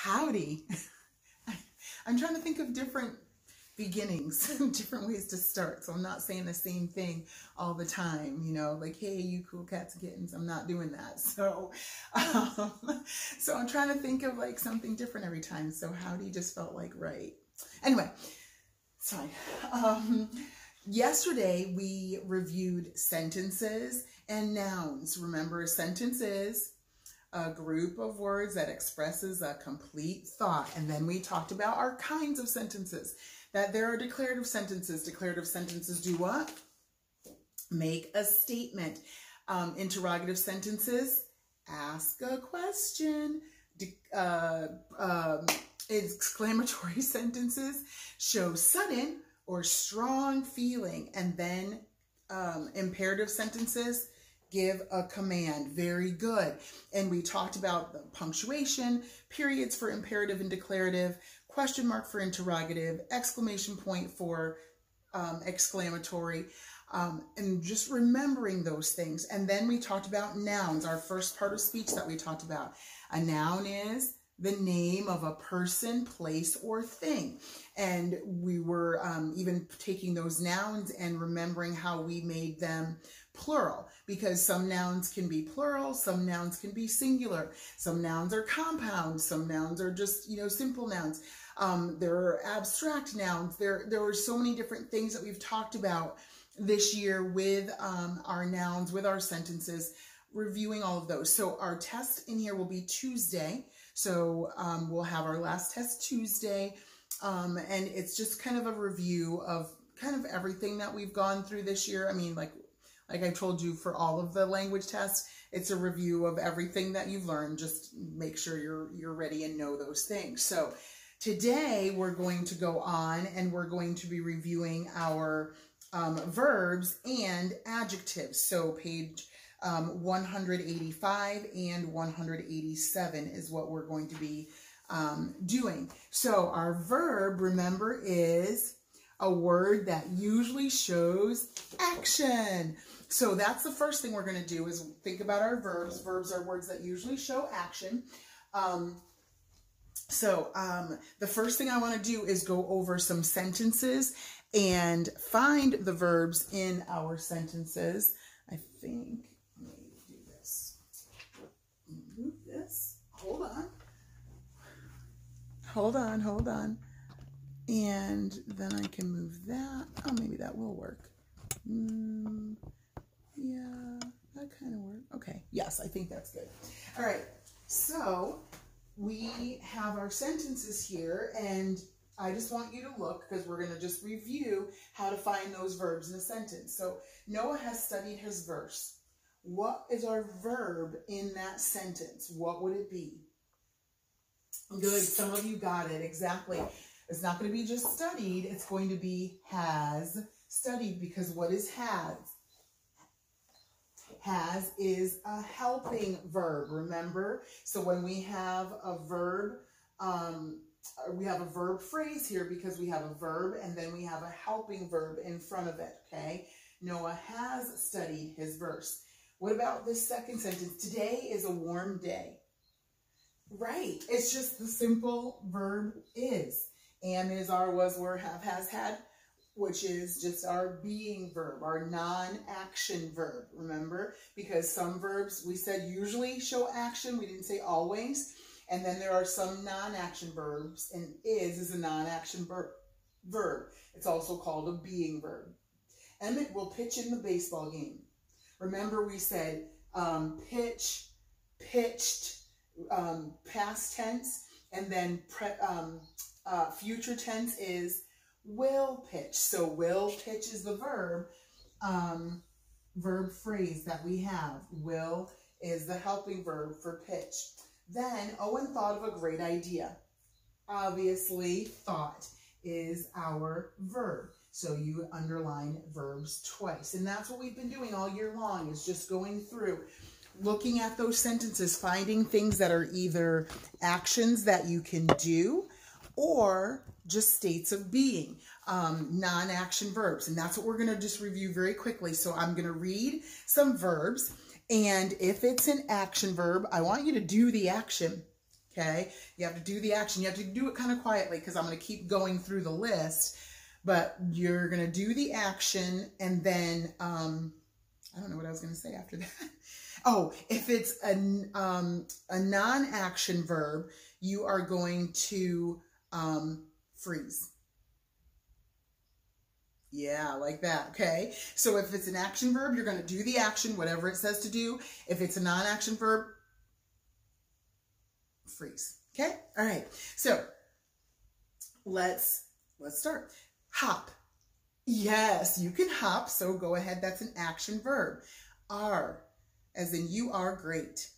Howdy. I'm trying to think of different beginnings, different ways to start. So I'm not saying the same thing all the time, you know, like, hey, you cool cats and kittens. I'm not doing that. So, so I'm trying to think of like something different every time. So howdy just felt like right. Anyway, it's fine. Yesterday we reviewed sentences and nouns. Remember, a sentence is a group of words that expresses a complete thought. And then we talked about our kinds of sentences, that there are declarative sentences. Declarative sentences do what? Make a statement. Interrogative sentences, ask a question. Exclamatory sentences show sudden or strong feeling. And then imperative sentences give a command. Very good. And we talked about the punctuation, periods for imperative and declarative, question mark for interrogative, exclamation point for exclamatory, and just remembering those things. And then we talked about nouns, our first part of speech that we talked about. A noun is the name of a person, place, or thing. And we were even taking those nouns and remembering how we made them plural, because some nouns can be plural, some nouns can be singular, some nouns are compounds, some nouns are just, you know, simple nouns. There are abstract nouns. There were so many different things that we've talked about this year with our nouns, with our sentences, reviewing all of those. So our test in here will be Tuesday. So we'll have our last test Tuesday. And it's just kind of a review of kind of everything that we've gone through this year. I mean, like I told you, for all of the language tests, it's a review of everything that you've learned. Just make sure you're ready and know those things. So today we're going to go on and we're going to be reviewing our verbs and adjectives. So page 185 and 187 is what we're going to be doing. So our verb, remember, is a word that usually shows action. So that's the first thing we're going to do, is think about our verbs. Verbs are words that usually show action. The first thing I want to do is go over some sentences and find the verbs in our sentences. I think, let me do this. Move this. Hold on. And then I can move that. Oh, maybe that will work. Yeah, that kind of works. Okay, yes, I think that's good. All right, so we have our sentences here, and I just want you to look, because we're going to just review how to find those verbs in a sentence. So Noah has studied his verse. What is our verb in that sentence? What would it be? Good, some of you got it, exactly. It's not going to be just studied, it's going to be has studied, because what is has? Has is a helping verb, remember? So when we have a verb, we have a verb phrase here because we have a verb and then we have a helping verb in front of it, okay? Noah has studied his verse. What about this second sentence? Today is a warm day. Right, it's just the simple verb is. Am, is, are, was, were, have, has, had, which is just our being verb, our non-action verb, remember? Because some verbs, we said, usually show action. We didn't say always. And then there are some non-action verbs, and is a non-action verb. It's also called a being verb. Emmett will pitch in the baseball game. Remember, we said pitch, pitched, past tense, and then future tense is will pitch. So will pitch is the verb phrase that we have. Will is the helping verb for pitch. Then Owen thought of a great idea. Obviously, thought is our verb. So you underline verbs twice. And that's what we've been doing all year long, is just going through, looking at those sentences, finding things that are either actions that you can do or just states of being, non-action verbs. And that's what we're going to just review very quickly. So I'm going to read some verbs, and if it's an action verb, I want you to do the action. Okay, you have to do the action. You have to do it kind of quietly because I'm going to keep going through the list, but you're going to do the action and then, I don't know what I was going to say after that. Oh, if it's a non-action verb, you are going to freeze. Yeah, like that, okay? So if it's an action verb, you're going to do the action, whatever it says to do. If it's a non-action verb, freeze, okay? All right, so let's start. Hop. Yes, you can hop, so go ahead. That's an action verb. Are, as in you are great.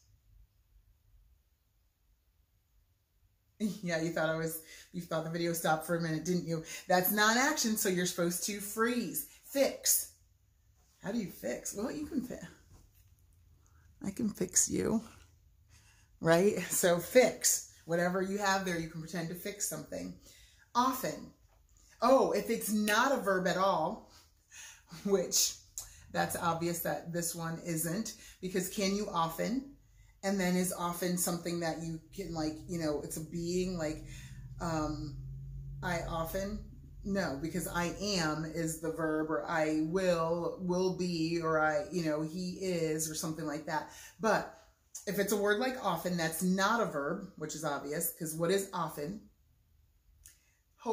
Yeah, you thought the video stopped for a minute, didn't you? That's non-action, so you're supposed to freeze. Fix. How do you fix? Well, you can fix. I can fix you, right? So fix. Whatever you have there, you can pretend to fix something. Often. Oh, if it's not a verb at all, which that's obvious that this one isn't, because can you often? And then is often something that you can, like, you know, it's a being, like, I often, no, because I am is the verb, or I will be, or I, you know, he is, or something like that. But if it's a word like often, that's not a verb, which is obvious, because what is often?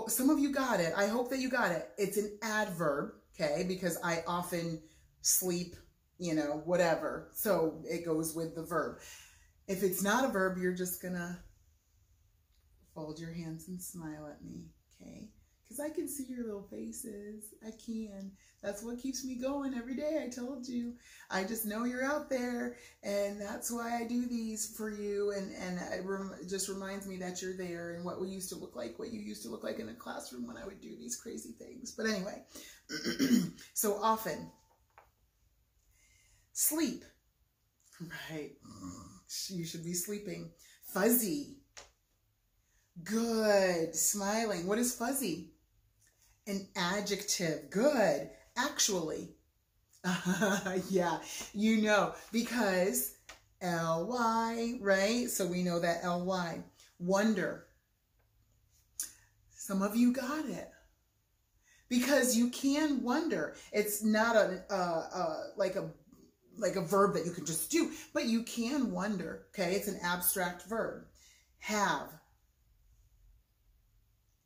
Some of you got it. I hope that you got it. It's an adverb, okay, because I often sleep, you know, whatever. So it goes with the verb. If it's not a verb, you're just gonna fold your hands and smile at me, okay? Because I can see your little faces. I can. That's what keeps me going every day. I told you. I just know you're out there, and that's why I do these for you. And it just reminds me that you're there and what we used to look like, what you used to look like in a classroom when I would do these crazy things. But anyway, so often. Sleep. Right. You should be sleeping. Fuzzy. Good. Smiling. What is fuzzy? An adjective. Good. Actually. Yeah, you know, because L-Y, right? So we know that L-Y. Wonder. Some of you got it. Because you can wonder. It's not like a verb that you can just do, but you can wonder, okay? It's an abstract verb. Have.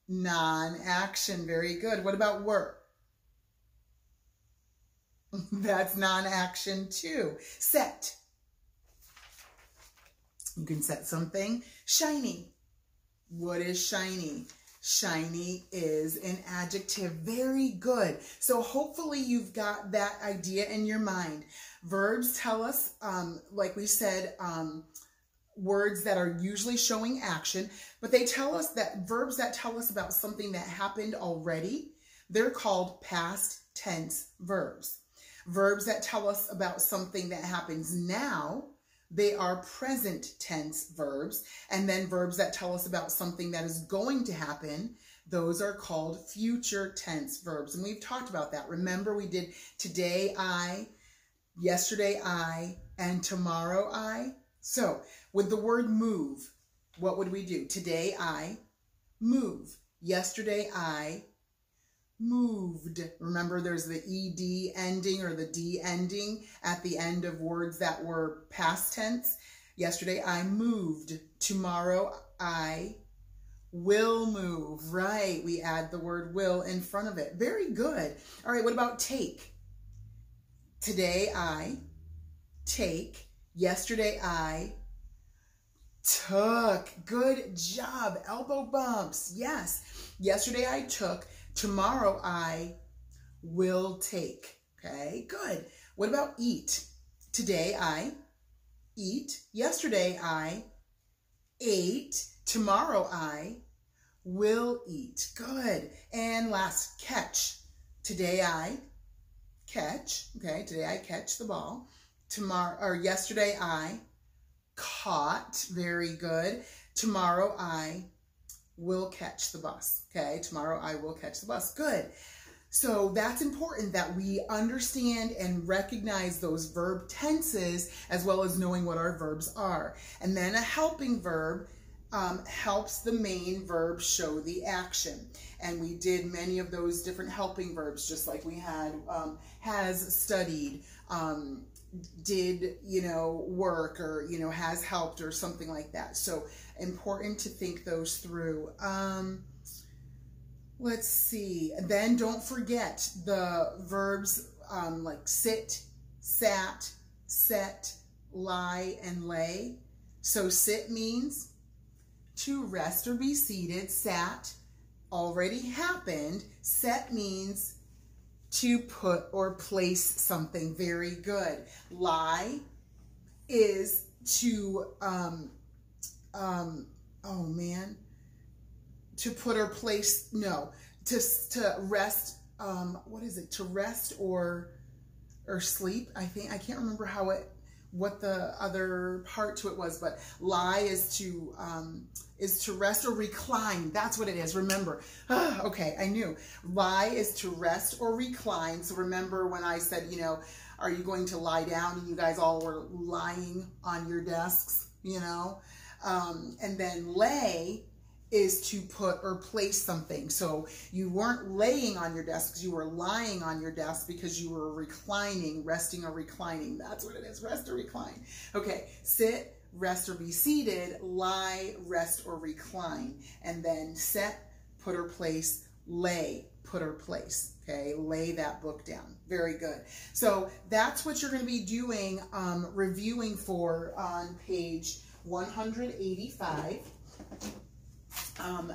Non-action, very good. What about were? That's non-action too. Set. You can set something. Shiny. What is shiny? Shiny is an adjective. Very good. So hopefully you've got that idea in your mind. Verbs tell us, like we said, words that are usually showing action, but they tell us that verbs that tell us about something that happened already, they're called past tense verbs. Verbs that tell us about something that happens now, they are present tense verbs. And then verbs that tell us about something that is going to happen, those are called future tense verbs. And we've talked about that. Remember, we did today I, yesterday I, and tomorrow I. So with the word move, what would we do? Today I move. Yesterday I moved. Remember, there's the ed ending or the d ending at the end of words that were past tense. Yesterday I moved. Tomorrow I will move. Right, we add the word will in front of it. Very good. All right, what about take? Today I take. Yesterday I took. Good job. Elbow bumps. Yes. Yesterday I took. Tomorrow I will take. Okay, good. What about eat? Today I eat. Yesterday I ate. Tomorrow I will eat. Good. And last, catch. Today I catch. Okay, today I catch the ball. Tomorrow, or yesterday I caught. Very good. Tomorrow I will catch the bus. Okay, tomorrow I will catch the bus. Good. So that's important that we understand and recognize those verb tenses as well as knowing what our verbs are. And then a helping verb, helps the main verb show the action. And we did many of those different helping verbs, just like we had has studied, did, work, or, has helped, or something like that. So important to think those through. Let's see. Then don't forget the verbs like sit, sat, set, lie, and lay. So sit means to rest or be seated. Sat already happened. Set means to put or place something. Very good. Lie is to to put or place, no, to rest, what is it? To rest or sleep. I can't remember what the other part to it was, but lie is to rest or recline. That's what it is. Remember. Okay, I knew. Lie is to rest or recline. So remember when I said, are you going to lie down? And you guys all were lying on your desks, and then lay is to put or place something. So you weren't laying on your desks, you were lying on your desk because you were reclining, resting or reclining. That's what it is, rest or recline. Okay, sit, rest or be seated, lie, rest or recline. And then set, put or place, lay, put or place. Okay, lay that book down. Very good. So that's what you're going to be doing, reviewing for on page 185.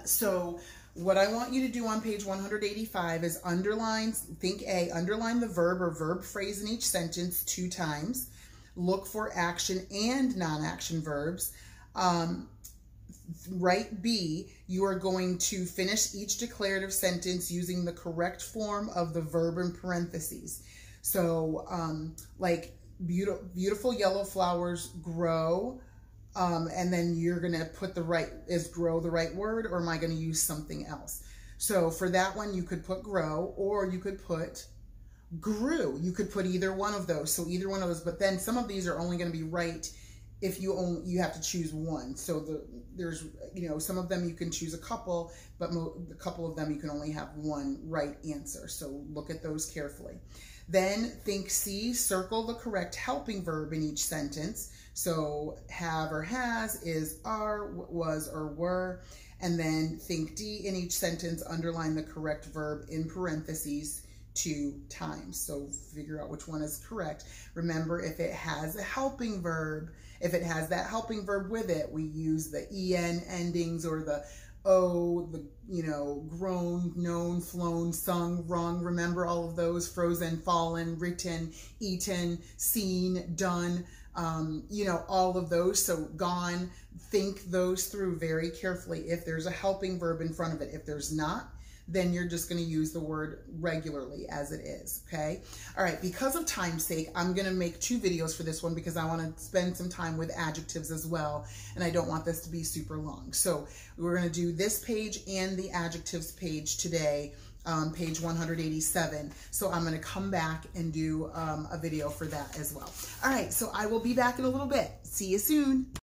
So what I want you to do on page 185 is underline, underline the verb or verb phrase in each sentence 2 times. Look for action and non-action verbs. Write B, you are going to finish each declarative sentence using the correct form of the verb in parentheses. So, like beautiful yellow flowers grow. And then you're going to put is grow the right word, or am I going to use something else? So for that one, you could put grow, or you could put grew. You could put either one of those. So either one of those, but then some of these are only going to be right if you have to choose one. So there's, some of them you can choose a couple, but a couple of them you can only have one right answer. So look at those carefully. Then think C, circle the correct helping verb in each sentence. So have or has, is, are, was, or were. And then think D, in each sentence, underline the correct verb in parentheses 2 times. So figure out which one is correct. Remember, if it has a helping verb, if it has that helping verb with it, we use the en endings or the o, the, grown, known, flown, sung, rung. Remember all of those: frozen, fallen, written, eaten, seen, done. All of those. So gone, think those through very carefully. If there's a helping verb in front of it, if there's not, then you're just going to use the word regularly as it is. Okay. All right. Because of time's sake, I'm going to make 2 videos for this one because I want to spend some time with adjectives as well. And I don't want this to be super long. So we're going to do this page and the adjectives page today. Page 187. So I'm going to come back and do a video for that as well. All right, so I will be back in a little bit. See you soon.